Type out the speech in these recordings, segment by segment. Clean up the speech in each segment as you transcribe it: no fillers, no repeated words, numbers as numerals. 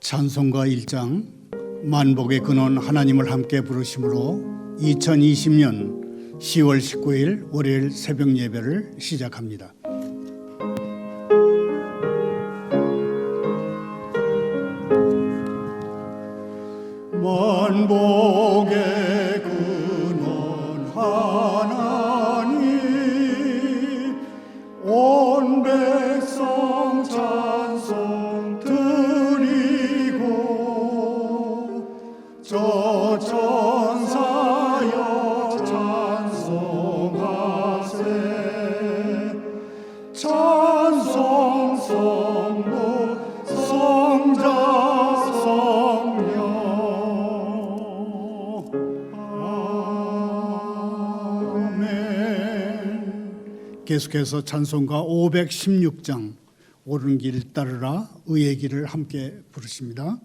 찬송가 1장 만복의 근원 하나님을 함께 부르심으로 2020년 10월 19일 월요일 새벽 예배를 시작합니다. 만복의 근원 하나님 온 백성 찬송 드리고 저 천사여 찬송하세 찬송 성부 성자 성령 아멘. 계속해서 찬송가 516장 옳은 길 따르라 의의 길을 함께 부르십니다.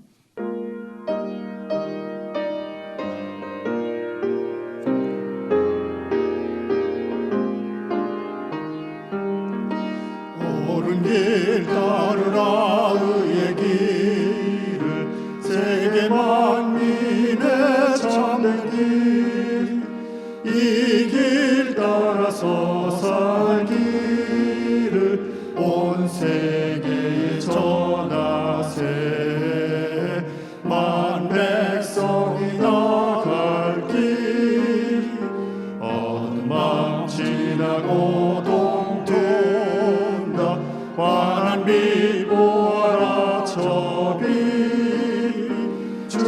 옳은 길 따르라 의의 길을 세계 만민의 참된 길 이 길 따라서 살기를 온 세계에 전하세 만 백성이 나갈 길 어둠 밤 지나고 동튼다 환한 빛 보아라 저 빛 주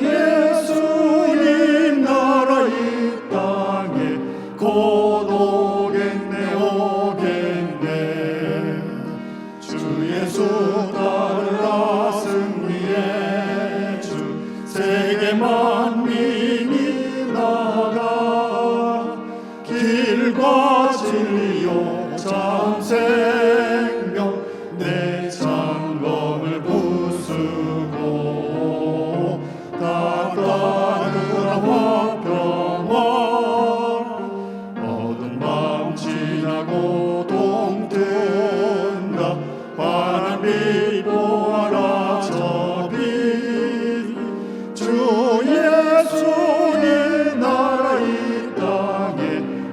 예수님 나라 이 땅에 곧 오겠네 오겠네 주 예수 따르라 승리의 주 세계 만민이 나가 길과 진리요 참 생명 내 창검을 부수고 다 따르라 화평화 어두운 밤 지나고 동튼다 환한 빛 보아라 저 빛 주 예수님 나라 이 땅에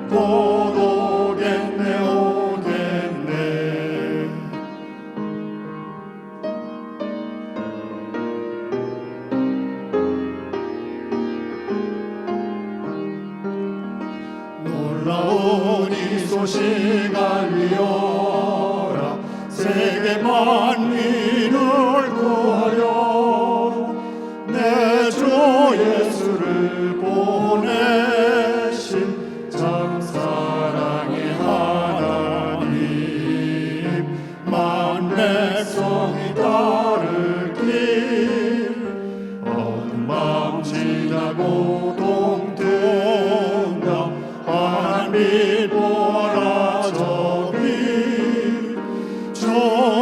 곧 오겠네 오겠네 놀라운 이 소식 알리어라 세계 만민을 구하려 내 주 예수를 보내신 참 사랑의 하나님 만 백성이 따를 길 어둠 밤 지나고 동튼다 환한 빛 보아라 저 빛 주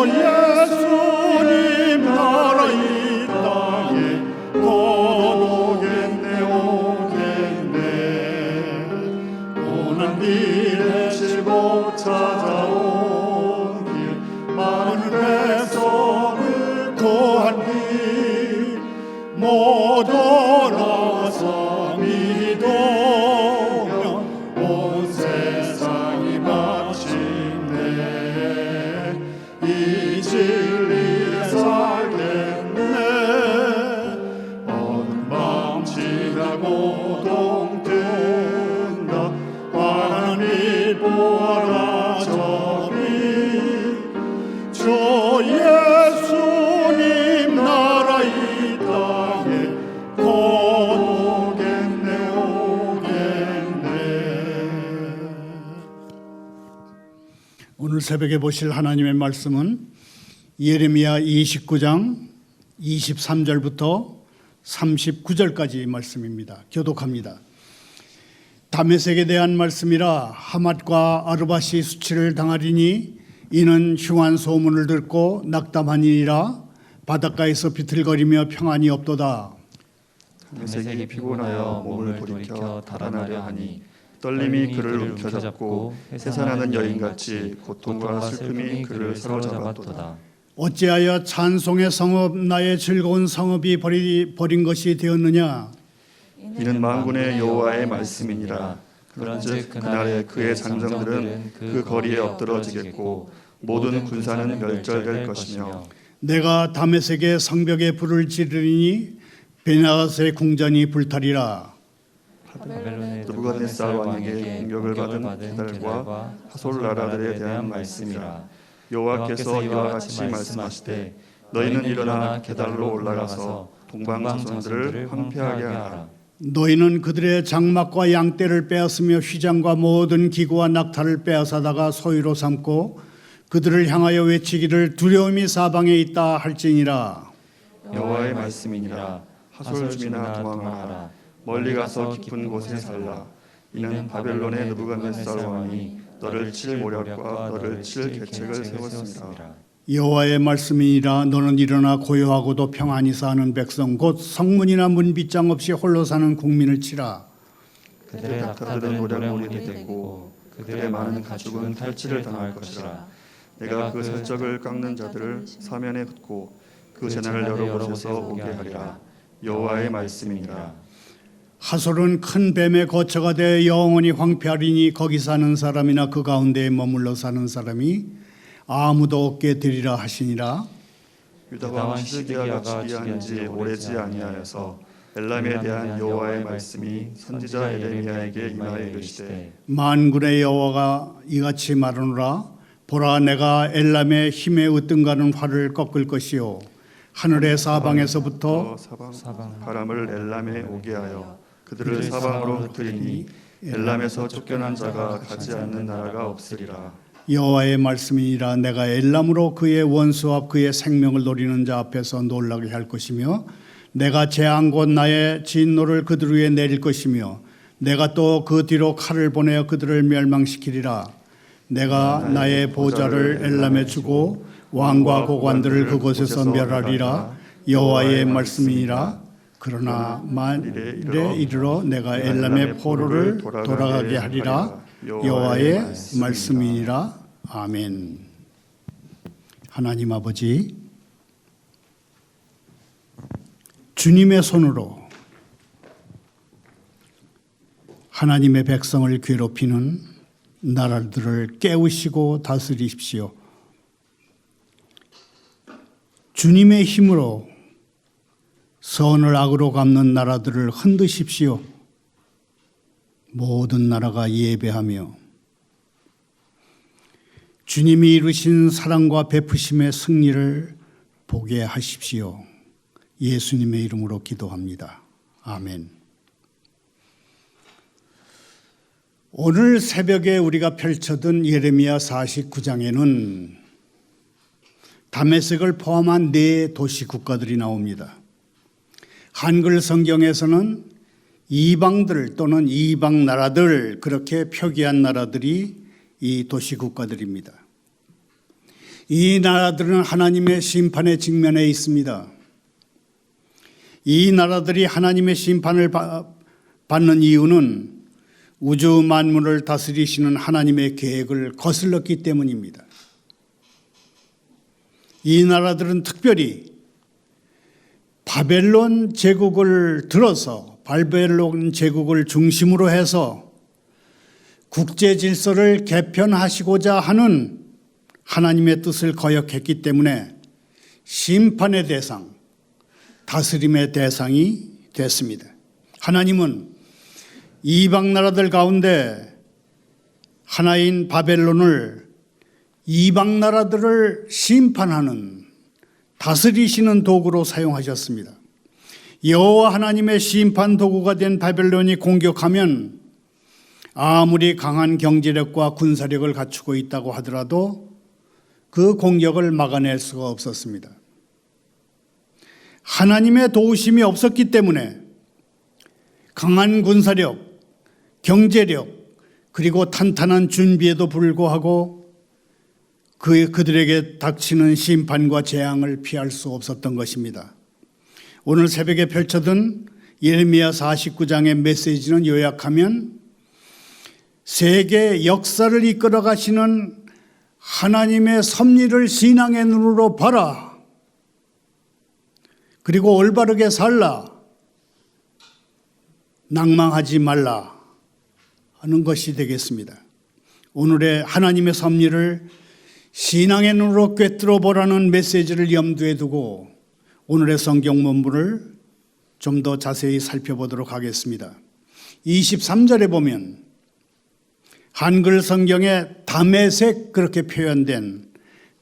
예수님 나라 이 땅에 곧 오겠네 오겠네 고난 길에 실고 찾아온 길 많은 백성을 구한 길 모두 나와서 믿으면 온 세상이 마침내 이 진리에 살겠네 어둠 밤 지나고 동튼다 환한 빛 보아라 저 빛 주 예수님 나라 이 땅에 곧 오겠네 오겠네. 오늘 새벽에 보실 하나님의 말씀은 예레미야 29장 23절부터 39절까지 말씀입니다. 교독합니다. 다메섹에 대한 말씀이라 하맛과 아르밧이 수치를 당하리니 이는 흉한 소문을 듣고 낙담하니라 바닷가에서 비틀거리며 평안이 없도다. 다메섹이 피곤하여 몸을 돌이켜 달아나려 하니 떨림이 그를 움켜잡고 해산하는 여인같이 고통과 슬픔이 그를 사로잡았도다. 어찌하여 찬송의 성읍 나의 즐거운 성읍이 버린 것이 되었느냐? 이는 만군의 여호와의 말씀이니라. 그런즉 그날에 그의 장정들은 그 거리에 엎드러지겠고 모든 군사는 멸절될 것이며 내가 다메섹의 성벽에 불을 지르니 베나스의 궁전이 불타리라. 바벨론의 느부갓네살 왕에게 공격을 받은 게달과 하솔 나라들에 대한 말씀이라. 여호와께서 이와 같이 말씀하시되 너희는 일어나 게달로 올라가서 동방 자손들을 황폐하게 하라. 너희는 그들의 장막과 양떼를 빼앗으며 휘장과 모든 기구와 낙타를 빼앗아다가 소유로 삼고 그들을 향하여 외치기를 두려움이 사방에 있다 할지니라. 여호와의 말씀이니라. 하솔 주민아 도망하라. 멀리 가서 깊은 곳에 살라. 이는 바벨론의 느부갓네살 왕이 너를 칠 모략과 너를 칠 계책을 세웠습니다. 여호와의 말씀이니라. 너는 일어나 고요하고도 평안히 사는 백성 곧 성문이나 문빗장 없이 홀로 사는 국민을 치라. 그들의 낙타들은 노략물이 됐고 그들의 많은 가축은 탈취를 당할 것이라. 내가 그 설적을 깎는 자들을 사면에 흩고 그 재난을 여러 곳에서 오게 하리라. 여호와의 말씀이니라. 하솔은 큰 뱀의 거처가 되어 영원히 황폐하리니 거기 사는 사람이나 그 가운데에 머물러 사는 사람이 아무도 없게 되리라 하시니라. 유다 왕 시드기야가 즉위한 지 오래지 아니하여서 엘람에 대한 여호와의 말씀이 선지자 에레미야에게 임하여 이르시되 만군의 여호와가 이같이 말하노라. 보라, 내가 엘람의 힘에 으뜸가는 활을 꺾을 것이요 하늘의 사방에서부터 사방 바람을 엘람에 오게 하여 그들을 사방으로 흩으리니 엘람에서 쫓겨난 자가 가지 않는 나라가 없으리라. 여호와의 말씀이니라. 내가 엘람으로 그의 원수 앞 그의 생명을 노리는 자 앞에서 놀라게 할 것이며 내가 재앙 곧 나의 진노를 그들 위에 내릴 것이며 내가 또 그 뒤로 칼을 보내어 그들을 멸망시키리라. 내가 나의 보좌를 엘람에 주고 왕과 고관들을 그곳에서 멸하리라. 여호와의 말씀이니라. 그러나 만일에 이르러 내가 엘람의 포로를 돌아가게 하리라. 여호와의 말씀이니라. 아멘. 하나님 아버지, 주님의 손으로 하나님의 백성을 괴롭히는 나라들을 깨우시고 다스리십시오. 주님의 힘으로 선을 악으로 갚는 나라들을 흔드십시오. 모든 나라가 예배하며 주님이 이루신 사랑과 베푸심의 승리를 보게 하십시오. 예수님의 이름으로 기도합니다. 아멘. 오늘 새벽에 우리가 펼쳐둔 예레미야 49장에는 다메섹을 포함한 4도시 국가들이 나옵니다. 한글 성경에서는 이방들 또는 이방 나라들, 그렇게 표기한 나라들이 이 도시 국가들입니다. 이 나라들은 하나님의 심판에 직면해 있습니다. 이 나라들이 하나님의 심판을 받는 이유는 우주 만물을 다스리시는 하나님의 계획을 거슬렀기 때문입니다. 이 나라들은 특별히 바벨론 제국을 들어서 바벨론 제국을 중심으로 해서 국제 질서를 개편하시고자 하는 하나님의 뜻을 거역했기 때문에 심판의 대상, 다스림의 대상이 됐습니다. 하나님은 이방 나라들 가운데 하나인 바벨론을 이방 나라들을 심판하는, 다스리시는 도구로 사용하셨습니다. 여호와 하나님의 심판 도구가 된 바벨론이 공격하면 아무리 강한 경제력과 군사력을 갖추고 있다고 하더라도 그 공격을 막아낼 수가 없었습니다. 하나님의 도우심이 없었기 때문에 강한 군사력, 경제력, 그리고 탄탄한 준비에도 불구하고 그들에게 닥치는 심판과 재앙을 피할 수 없었던 것입니다. 오늘 새벽에 펼쳐둔 예레미야 49장의 메시지는 요약하면 세계 역사를 이끌어 가시는 하나님의 섭리를 신앙의 눈으로 봐라. 그리고 올바르게 살라. 낭망하지 말라 하는 것이 되겠습니다. 오늘의 하나님의 섭리를 신앙의 눈으로 꿰뚫어 보라는 메시지를 염두에 두고 오늘의 성경 본문을 좀 더 자세히 살펴보도록 하겠습니다. 23절에 보면 한글 성경에 다메섹 그렇게 표현된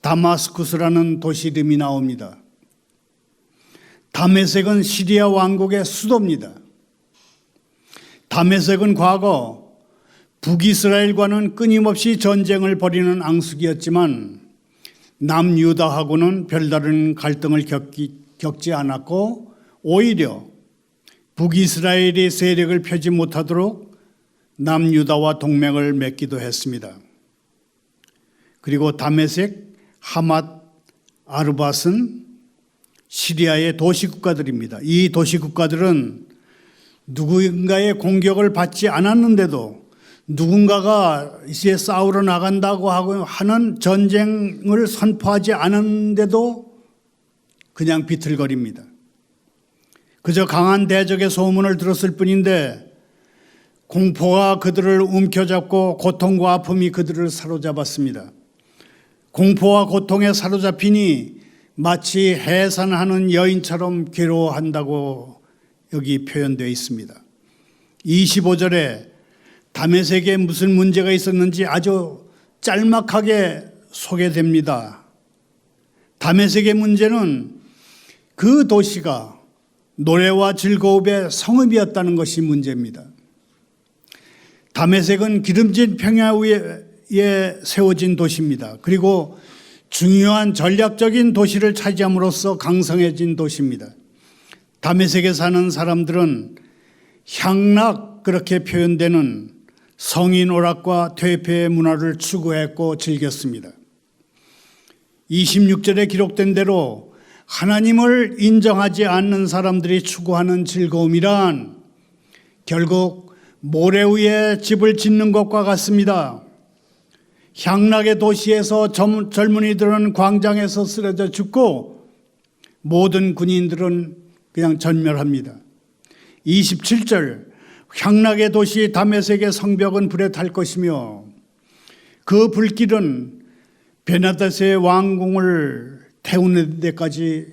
다마스쿠스라는 도시 이름이 나옵니다. 다메섹은 시리아 왕국의 수도입니다. 다메섹은 과거 북이스라엘과는 끊임없이 전쟁을 벌이는 앙숙이었지만 남유다하고는 별다른 갈등을 겪지 않았고 오히려 북이스라엘이 세력을 펴지 못하도록 남유다와 동맹을 맺기도 했습니다. 그리고 다메섹, 하맛, 아르밧은 시리아의 도시국가들입니다. 이 도시국가들은 누군가의 공격을 받지 않았는데도 누군가가 이제 싸우러 나간다고 하는 전쟁을 선포하지 않았는데도 그냥 비틀거립니다. 그저 강한 대적의 소문을 들었을 뿐인데 공포가 그들을 움켜잡고 고통과 아픔이 그들을 사로잡았습니다. 공포와 고통에 사로잡히니 마치 해산하는 여인처럼 괴로워한다고 여기 표현되어 있습니다. 25절에 다메섹에 무슨 문제가 있었는지 아주 짤막하게 소개됩니다. 다메섹의 문제는 그 도시가 노래와 즐거움의 성읍이었다는 것이 문제입니다. 다메섹은 기름진 평야 위에 세워진 도시입니다. 그리고 중요한 전략적인 도시를 차지함으로써 강성해진 도시입니다. 다메섹에 사는 사람들은 향락 그렇게 표현되는 성인 오락과 퇴폐의 문화를 추구했고 즐겼습니다. 26절에 기록된 대로 하나님을 인정하지 않는 사람들이 추구하는 즐거움이란 결국 모래 위에 집을 짓는 것과 같습니다. 향락의 도시에서 젊은이들은 광장에서 쓰러져 죽고 모든 군인들은 그냥 전멸합니다. 27절 향락의 도시 다메섹의 성벽은 불에 탈 것이며 그 불길은 베나다스의 왕궁을 태우는 데까지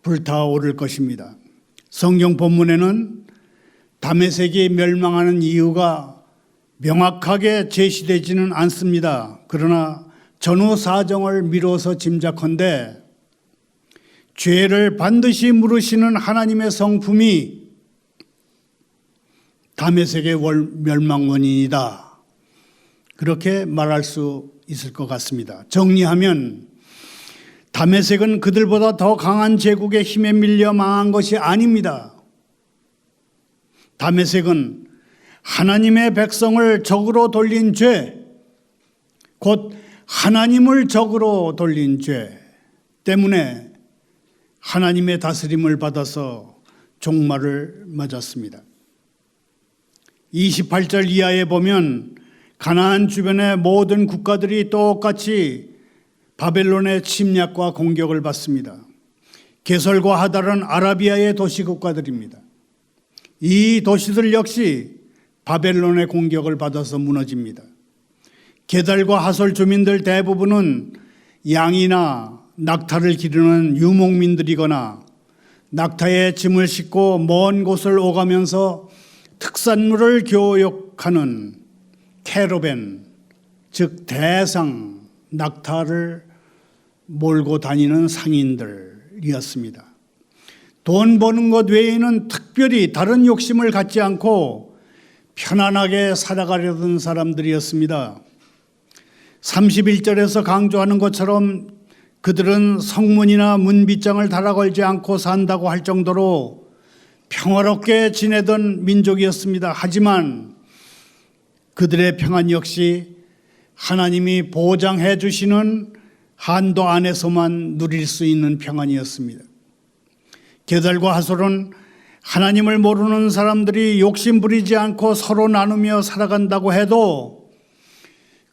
불타오를 것입니다. 성경 본문에는 다메섹이 멸망하는 이유가 명확하게 제시되지는 않습니다. 그러나 전후 사정을 미뤄서 짐작컨대 죄를 반드시 물으시는 하나님의 성품이 다메섹의 멸망 원인이다. 그렇게 말할 수 있을 것 같습니다. 정리하면 다메섹은 그들보다 더 강한 제국의 힘에 밀려 망한 것이 아닙니다. 다메섹은 하나님의 백성을 적으로 돌린 죄, 곧 하나님을 적으로 돌린 죄 때문에 하나님의 다스림을 받아서 종말을 맞았습니다. 28절 이하에 보면 가나안 주변의 모든 국가들이 똑같이 바벨론의 침략과 공격을 받습니다. 게설과 하달은 아라비아의 도시국가들입니다. 이 도시들 역시 바벨론의 공격을 받아서 무너집니다. 게달과 하솔 주민들 대부분은 양이나 낙타를 기르는 유목민들이거나 낙타에 짐을 싣고 먼 곳을 오가면서 특산물을 교역하는 캐러밴, 즉 대상 낙타를 몰고 다니는 상인들이었습니다. 돈 버는 것 외에는 특별히 다른 욕심을 갖지 않고 편안하게 살아가려던 사람들이었습니다. 31절에서 강조하는 것처럼 그들은 성문이나 문빗장을 달아 걸지 않고 산다고 할 정도로 평화롭게 지내던 민족이었습니다. 하지만 그들의 평안 역시 하나님이 보장해 주시는 한도 안에서만 누릴 수 있는 평안이었습니다. 게달과 하솔은 하나님을 모르는 사람들이 욕심 부리지 않고 서로 나누며 살아간다고 해도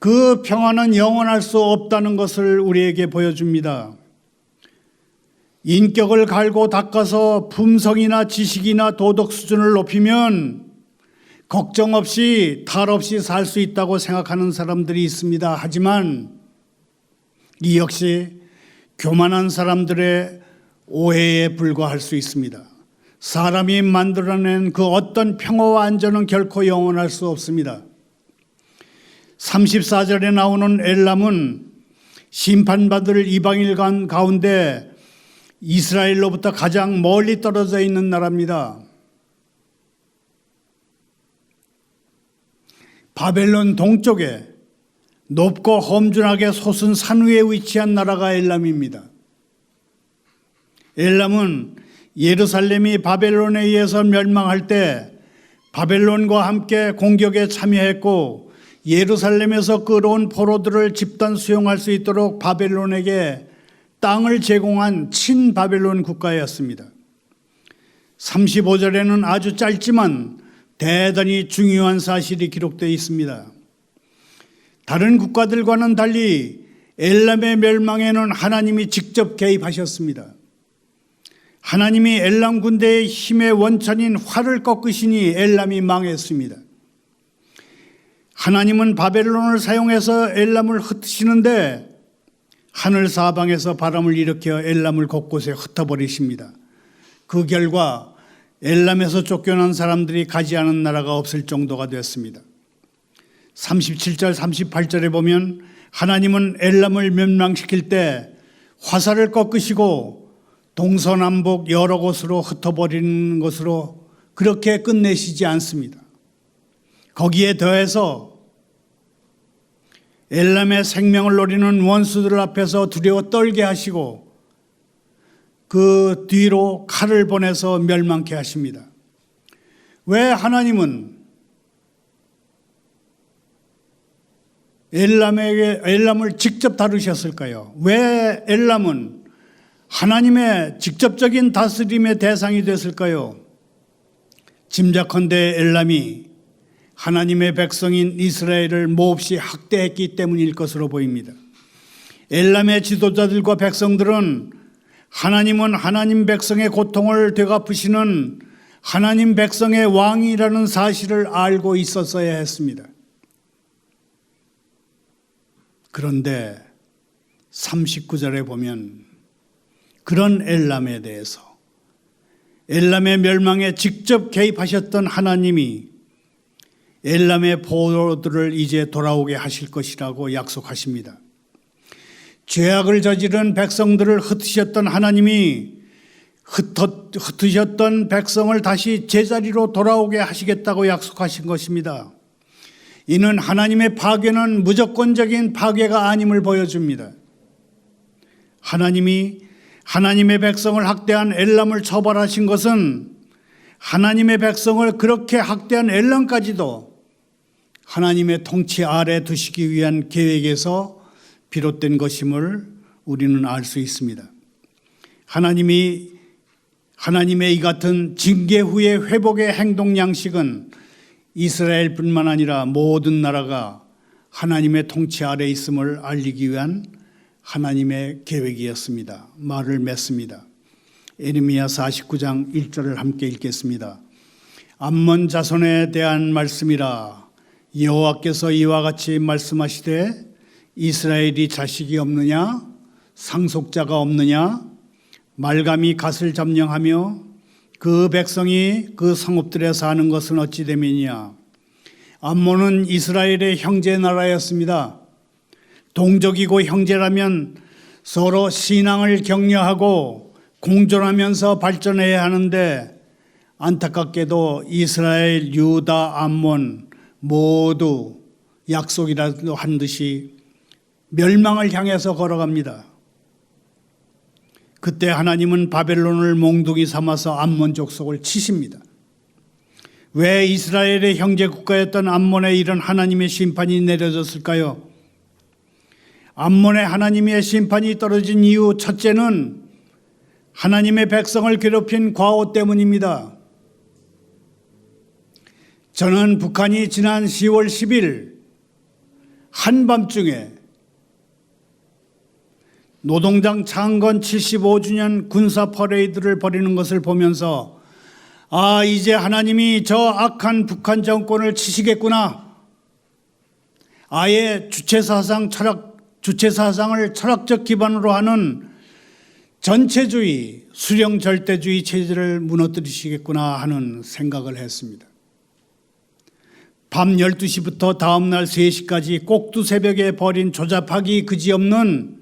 그 평화는 영원할 수 없다는 것을 우리에게 보여줍니다. 인격을 갈고 닦아서 품성이나 지식이나 도덕 수준을 높이면 걱정 없이 탈 없이 살 수 있다고 생각하는 사람들이 있습니다. 하지만 이 역시 교만한 사람들의 오해에 불과할 수 있습니다. 사람이 만들어낸 그 어떤 평화와 안전은 결코 영원할 수 없습니다. 34절에 나오는 엘람은 심판받을 이방인 가운데 이스라엘로부터 가장 멀리 떨어져 있는 나라입니다. 바벨론 동쪽에 높고 험준하게 솟은 산 위에 위치한 나라가 엘람입니다. 엘람은 예루살렘이 바벨론에 의해서 멸망할 때 바벨론과 함께 공격에 참여했고 예루살렘에서 끌어온 포로들을 집단 수용할 수 있도록 바벨론에게 땅을 제공한 친바벨론 국가였습니다. 35절에는 아주 짧지만 대단히 중요한 사실이 기록되어 있습니다. 다른 국가들과는 달리 엘람의 멸망에는 하나님이 직접 개입하셨습니다. 하나님이 엘람 군대의 힘의 원천인 활을 꺾으시니 엘람이 망했습니다. 하나님은 바벨론을 사용해서 엘람을 흩으시는데 하늘 사방에서 바람을 일으켜 엘람을 곳곳에 흩어버리십니다. 그 결과 엘람에서 쫓겨난 사람들이 가지 않은 나라가 없을 정도가 되었습니다. 37절 38절에 보면 하나님은 엘람을 멸망시킬 때 화살을 꺾으시고 동서남북 여러 곳으로 흩어버리는 것으로 그렇게 끝내시지 않습니다. 거기에 더해서 엘람의 생명을 노리는 원수들 앞에서 두려워 떨게 하시고 그 뒤로 칼을 보내서 멸망케 하십니다. 왜 하나님은 엘람을 직접 다루셨을까요? 왜 엘람은 하나님의 직접적인 다스림의 대상이 됐을까요? 짐작컨대 엘람이 하나님의 백성인 이스라엘을 몹시 학대했기 때문일 것으로 보입니다. 엘람의 지도자들과 백성들은 하나님은 하나님 백성의 고통을 되갚으시는 하나님 백성의 왕이라는 사실을 알고 있었어야 했습니다. 그런데 39절에 보면 그런 엘람에 대해서 엘람의 멸망에 직접 개입하셨던 하나님이 엘람의 포로들을 이제 돌아오게 하실 것이라고 약속하십니다. 죄악을 저지른 백성들을 흩으셨던 하나님이 흩으셨던 백성을 다시 제자리로 돌아오게 하시겠다고 약속하신 것입니다. 이는 하나님의 파괴는 무조건적인 파괴가 아님을 보여줍니다. 하나님이 하나님의 백성을 학대한 엘람을 처벌하신 것은 하나님의 백성을 그렇게 학대한 엘람까지도 하나님의 통치 아래 두시기 위한 계획에서 비롯된 것임을 우리는 알 수 있습니다. 하나님의 이 같은 징계 후의 회복의 행동 양식은 이스라엘뿐만 아니라 모든 나라가 하나님의 통치 아래 있음을 알리기 위한 하나님의 계획이었습니다. 말을 맺습니다. 에레미야 49장 1절을 함께 읽겠습니다. 암몬 자손에 대한 말씀이라. 여호와께서 이와 같이 말씀하시되 이스라엘이 자식이 없느냐? 상속자가 없느냐? 말감이 갓을 점령하며 그 백성이 그 성읍들에 사는 것은 어찌 됨이냐? 암몬은 이스라엘의 형제 나라였습니다. 동족이고 형제라면 서로 신앙을 격려하고 공존하면서 발전해야 하는데 안타깝게도 이스라엘, 유다, 암몬 모두 약속이라도 한 듯이 멸망을 향해서 걸어갑니다. 그때 하나님은 바벨론을 몽둥이 삼아서 암몬 족속을 치십니다. 왜 이스라엘의 형제 국가였던 암몬에 이런 하나님의 심판이 내려졌을까요? 암몬의 하나님의 심판이 떨어진 이유 첫째는 하나님의 백성을 괴롭힌 과오 때문입니다. 저는 북한이 지난 10월 10일 한밤중에 노동당 창건 75주년 군사 퍼레이드를 벌이는 것을 보면서 아, 이제 하나님이 저 악한 북한 정권을 치시겠구나. 아예 주체사상을 철학적 기반으로 하는 전체주의, 수령 절대주의 체제를 무너뜨리시겠구나 하는 생각을 했습니다. 밤 12시부터 다음날 3시까지 꼭두새벽에 벌인 조잡하기 그지없는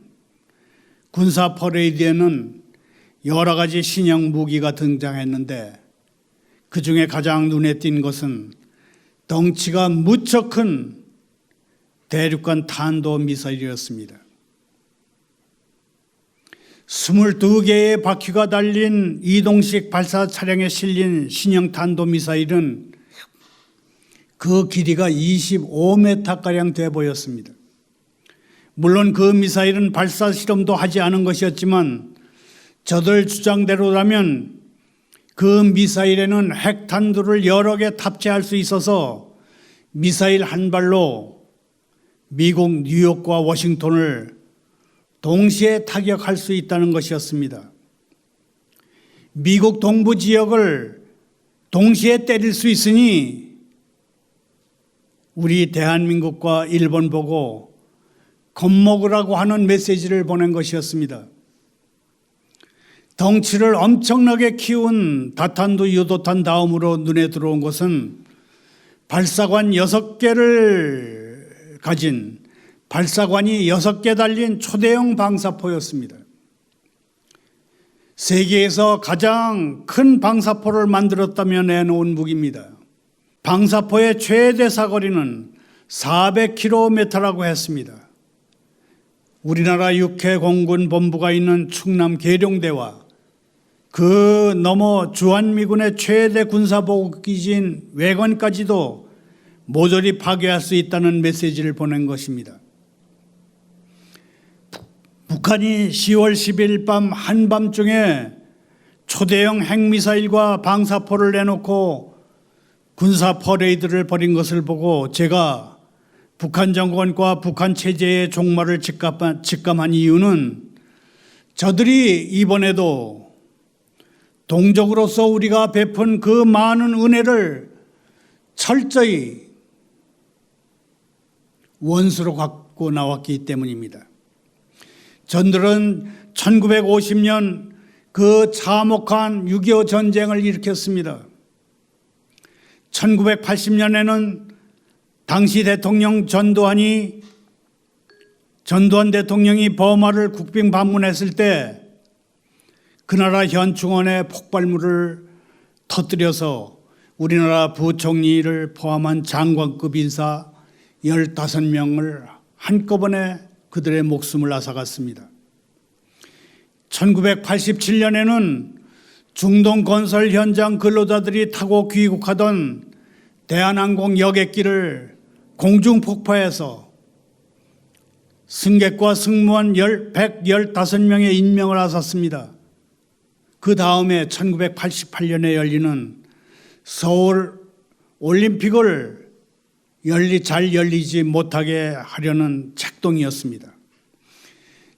군사 퍼레이드에는 여러 가지 신형 무기가 등장했는데 그 중에 가장 눈에 띈 것은 덩치가 무척 큰 대륙간 탄도 미사일이었습니다. 22개의 바퀴가 달린 이동식 발사 차량에 실린 신형 탄도 미사일은 그 길이가 25m가량 돼 보였습니다. 물론 그 미사일은 발사 실험도 하지 않은 것이었지만 저들 주장대로라면 그 미사일에는 핵탄두를 여러 개 탑재할 수 있어서 미사일 한 발로 미국 뉴욕과 워싱턴을 동시에 타격할 수 있다는 것이었습니다. 미국 동부 지역을 동시에 때릴 수 있으니 우리 대한민국과 일본 보고 겁먹으라고 하는 메시지를 보낸 것이었습니다. 덩치를 엄청나게 키운 다탄두 유도탄 다음으로 눈에 들어온 것은 발사관 6개를 가진 발사관이 6개 달린 초대형 방사포였습니다. 세계에서 가장 큰 방사포를 만들었다며 내놓은 무기입니다. 방사포의 최대 사거리는 400km라고 했습니다. 우리나라 육해공군 본부가 있는 충남 계룡대와 그 너머 주한미군의 최대 군사보급기지인 외관까지도 모조리 파괴할 수 있다는 메시지를 보낸 것입니다. 북한이 10월 10일 밤 한밤중에 초대형 핵미사일과 방사포를 내놓고 군사 퍼레이드를 벌인 것을 보고 제가 북한 정권과 북한 체제의 종말을 직감한 이유는 저들이 이번에도 동족으로서 우리가 베푼 그 많은 은혜를 철저히 원수로 갖고 나왔기 때문입니다. 전들은 1950년 그 참혹한 6.25 전쟁을 일으켰습니다. 1980년에는 당시 대통령 전두환 대통령이 버마를 국빈 방문했을 때 그 나라 현충원에 폭발물을 터뜨려서 우리나라 부총리를 포함한 장관급 인사 15명을 한꺼번에 그들의 목숨을 앗아갔습니다. 1987년에는 중동 건설 현장 근로자들이 타고 귀국하던 대한항공 여객기를 공중 폭파해서 승객과 승무원 115명의 인명을 앗았습니다. 그 다음에 1988년에 열리는 서울 올림픽을 잘 열리지 못하게 하려는 책동이었습니다.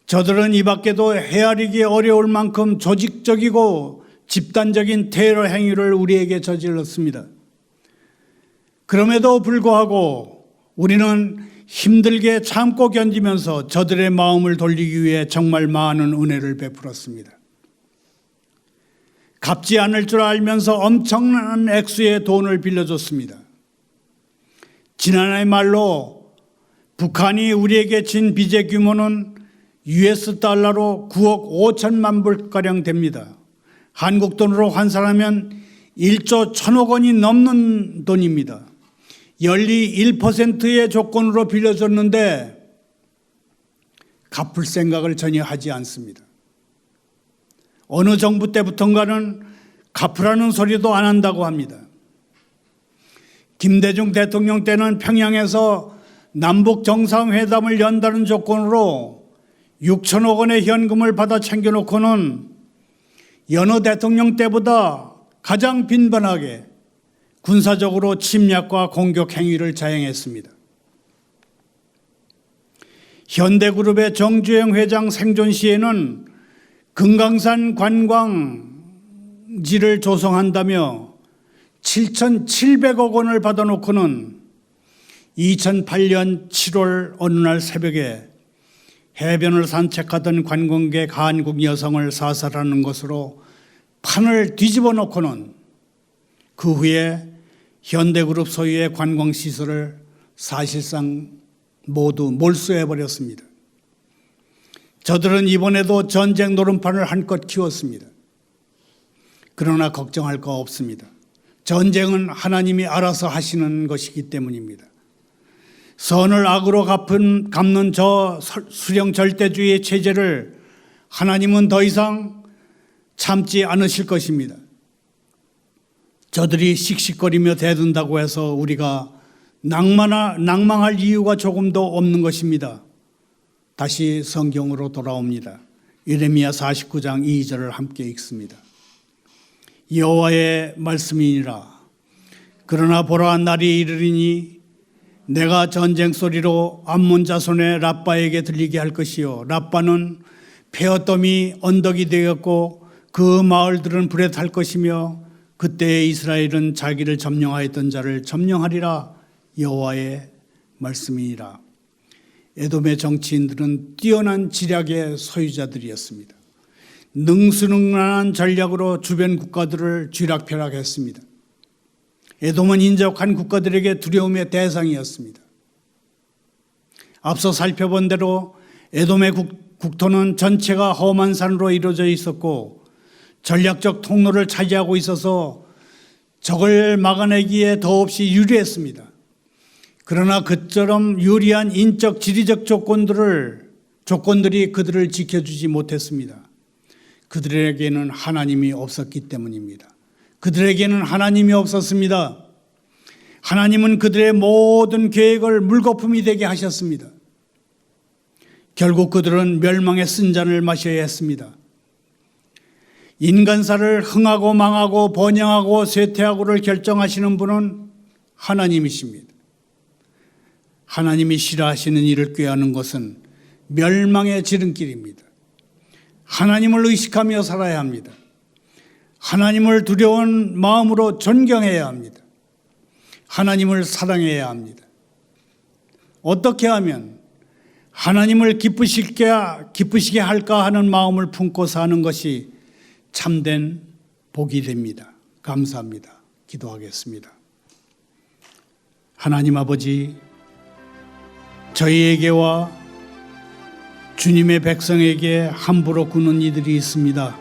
저들은 이 밖에도 헤아리기 어려울 만큼 조직적이고 집단적인 테러 행위를 우리에게 저질렀습니다. 그럼에도 불구하고 우리는 힘들게 참고 견디면서 저들의 마음을 돌리기 위해 정말 많은 은혜를 베풀었습니다. 갚지 않을 줄 알면서 엄청난 액수의 돈을 빌려줬습니다. 지난해 말로 북한이 우리에게 진 빚의 규모는 US 달러로 9억 5천만 불가량 됩니다. 한국 돈으로 환산하면 1조 1천억 원이 넘는 돈입니다. 연리 1%의 조건으로 빌려줬는데 갚을 생각을 전혀 하지 않습니다. 어느 정부 때부턴가는 갚으라는 소리도 안 한다고 합니다. 김대중 대통령 때는 평양에서 남북 정상회담을 연다는 조건으로 6천억 원의 현금을 받아 챙겨놓고는 여느 대통령 때보다 가장 빈번하게 군사적으로 침략과 공격 행위를 자행했습니다. 현대그룹의 정주행 회장 생존 시에는 금강산 관광지를 조성한다며 7,700억 원을 받아놓고는 2008년 7월 어느 날 새벽에 해변을 산책하던 관광객 한국 여성을 사살하는 것으로 판을 뒤집어 놓고는 그 후에 현대그룹 소유의 관광시설을 사실상 모두 몰수해버렸습니다. 저들은 이번에도 전쟁 노름판을 한껏 키웠습니다. 그러나 걱정할 거 없습니다. 전쟁은 하나님이 알아서 하시는 것이기 때문입니다. 선을 악으로 갚는 저 수령 절대주의의 체제를 하나님은 더 이상 참지 않으실 것입니다. 저들이 씩씩거리며 대든다고 해서 우리가 낭망할 이유가 조금도 없는 것입니다. 다시 성경으로 돌아옵니다. 예레미야 49장 2절을 함께 읽습니다. 여호와의 말씀이니라. 그러나 보라, 날이 이르리니 내가 전쟁 소리로 암몬 자손의 라빠에게 들리게 할 것이요, 라빠는 폐허더미 언덕이 되었고 그 마을들은 불에 탈 것이며 그때 이스라엘은 자기를 점령하였던 자를 점령하리라. 여호와의 말씀이니라. 에돔의 정치인들은 뛰어난 지략의 소유자들이었습니다. 능수능란한 전략으로 주변 국가들을 쥐락펴락했습니다. 에돔은 인접한 국가들에게 두려움의 대상이었습니다. 앞서 살펴본 대로 에돔의 국토는 전체가 험한 산으로 이루어져 있었고 전략적 통로를 차지하고 있어서 적을 막아내기에 더없이 유리했습니다. 그러나 그처럼 유리한 인적 지리적 조건들이 그들을 지켜주지 못했습니다. 그들에게는 하나님이 없었기 때문입니다. 그들에게는 하나님이 없었습니다. 하나님은 그들의 모든 계획을 물거품이 되게 하셨습니다. 결국 그들은 멸망의 쓴잔을 마셔야 했습니다. 인간사를 흥하고 망하고 번영하고 쇠퇴하고를 결정하시는 분은 하나님이십니다. 하나님이 싫어하시는 일을 꾀하는 것은 멸망의 지름길입니다. 하나님을 의식하며 살아야 합니다. 하나님을 두려운 마음으로 존경해야 합니다. 하나님을 사랑해야 합니다. 어떻게 하면 하나님을 기쁘시게 할까 하는 마음을 품고 사는 것이 참된 복이 됩니다. 감사합니다. 기도하겠습니다. 하나님 아버지, 저희에게와 주님의 백성에게 함부로 구는 이들이 있습니다.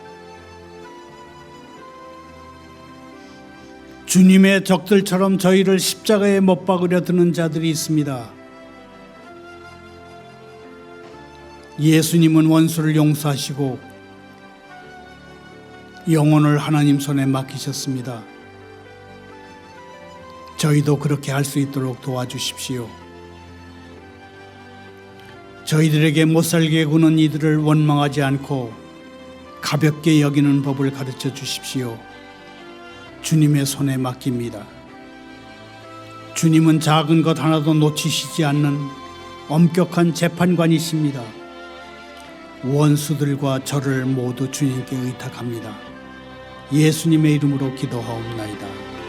주님의 적들처럼 저희를 십자가에 못 박으려 드는 자들이 있습니다. 예수님은 원수를 용서하시고 영혼을 하나님 손에 맡기셨습니다. 저희도 그렇게 할 수 있도록 도와주십시오. 저희들에게 못살게 구는 이들을 원망하지 않고 가볍게 여기는 법을 가르쳐 주십시오. 주님의 손에 맡깁니다. 주님은 작은 것 하나도 놓치시지 않는 엄격한 재판관이십니다. 원수들과 저를 모두 주님께 의탁합니다. 예수님의 이름으로 기도하옵나이다.